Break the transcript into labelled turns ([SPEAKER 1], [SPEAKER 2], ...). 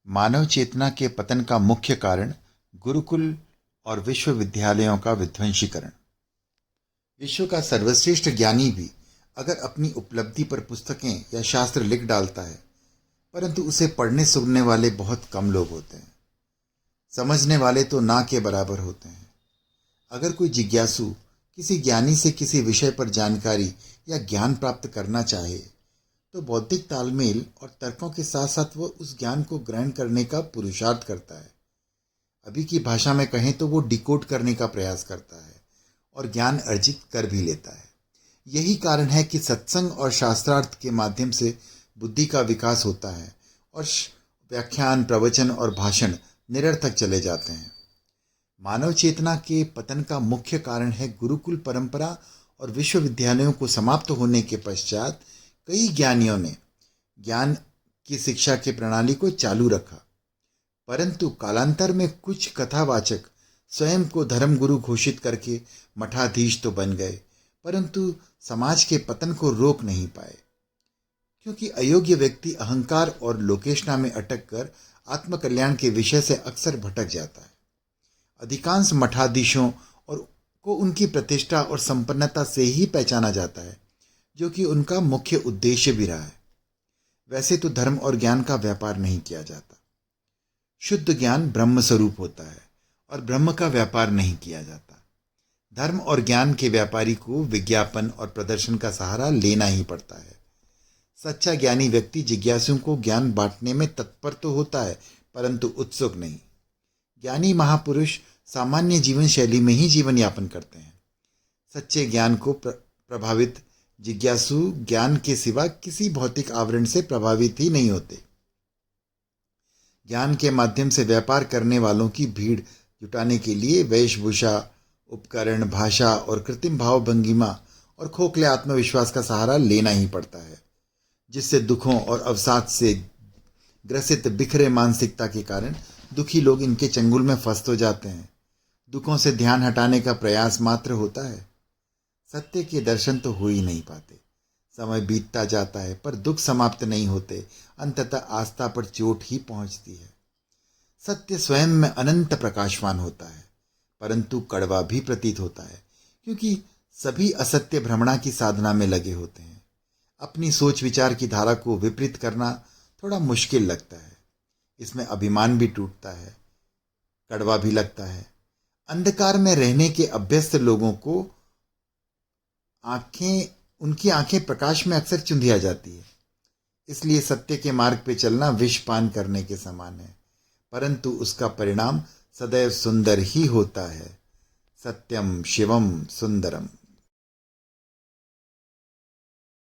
[SPEAKER 1] मानव चेतना के पतन का मुख्य कारण गुरुकुल और विश्वविद्यालयों का विध्वंसीकरण। विश्व का सर्वश्रेष्ठ ज्ञानी भी अगर अपनी उपलब्धि पर पुस्तकें या शास्त्र लिख डालता है, परंतु उसे पढ़ने सुनने वाले बहुत कम लोग होते हैं। समझने वाले तो ना के बराबर होते हैं। अगर कोई जिज्ञासु किसी ज्ञानी से किसी विषय पर जानकारी या ज्ञान प्राप्त करना चाहे, तो बौद्धिक तालमेल और तर्कों के साथ साथ वह उस ज्ञान को ग्रहण करने का पुरुषार्थ करता है। अभी की भाषा में कहें तो वो डिकोड करने का प्रयास करता है और ज्ञान अर्जित कर भी लेता है। यही कारण है कि सत्संग और शास्त्रार्थ के माध्यम से बुद्धि का विकास होता है और व्याख्यान, प्रवचन और भाषण निरर्थक चले जाते हैं। मानव चेतना के पतन का मुख्य कारण है गुरुकुल परंपरा और विश्वविद्यालयों को समाप्त होने के पश्चात कई ज्ञानियों ने ज्ञान की शिक्षा की प्रणाली को चालू रखा, परंतु कालांतर में कुछ कथावाचक स्वयं को धर्मगुरु घोषित करके मठाधीश तो बन गए, परंतु समाज के पतन को रोक नहीं पाए, क्योंकि अयोग्य व्यक्ति अहंकार और लोकेशना में अटक कर आत्मकल्याण के विषय से अक्सर भटक जाता है। अधिकांश मठाधीशों और को उनकी प्रतिष्ठा और संपन्नता से ही पहचाना जाता है, जो कि उनका मुख्य उद्देश्य भी रहा है। वैसे तो धर्म और ज्ञान का व्यापार नहीं किया जाता। शुद्ध ज्ञान ब्रह्म स्वरूप होता है और ब्रह्म का व्यापार नहीं किया जाता। धर्म और ज्ञान के व्यापारी को विज्ञापन और प्रदर्शन का सहारा लेना ही पड़ता है। सच्चा ज्ञानी व्यक्ति जिज्ञासुओं को ज्ञान बांटने में तत्पर तो होता है, परंतु उत्सुक नहीं। ज्ञानी महापुरुष सामान्य जीवन शैली में ही जीवन यापन करते हैं। सच्चे ज्ञान को प्रभावित जिज्ञासु ज्ञान के सिवा किसी भौतिक आवरण से प्रभावित ही नहीं होते। ज्ञान के माध्यम से व्यापार करने वालों की भीड़ जुटाने के लिए वेशभूषा, उपकरण, भाषा और कृत्रिम भाव भंगिमा और खोखले आत्मविश्वास का सहारा लेना ही पड़ता है, जिससे दुखों और अवसाद से ग्रसित बिखरे मानसिकता के कारण दुखी लोग इनके चंगुल में फंस तो जाते हैं। दुखों से ध्यान हटाने का प्रयास मात्र होता है। सत्य के दर्शन तो हो ही नहीं पाते। समय बीतता जाता है पर दुख समाप्त नहीं होते। अंततः आस्था पर चोट ही पहुंचती है। सत्य स्वयं में अनंत प्रकाशवान होता है, परंतु कड़वा भी प्रतीत होता है, क्योंकि सभी असत्य भ्रमणा की साधना में लगे होते हैं। अपनी सोच विचार की धारा को विपरीत करना थोड़ा मुश्किल लगता है। इसमें अभिमान भी टूटता है, कड़वा भी लगता है। अंधकार में रहने के अभ्यस्त लोगों को उनकी आंखें प्रकाश में अक्सर चुंधिया जाती है। इसलिए सत्य के मार्ग पे चलना विष पान करने के समान है, परंतु उसका परिणाम सदैव सुंदर ही होता है। सत्यम शिवम सुंदरम।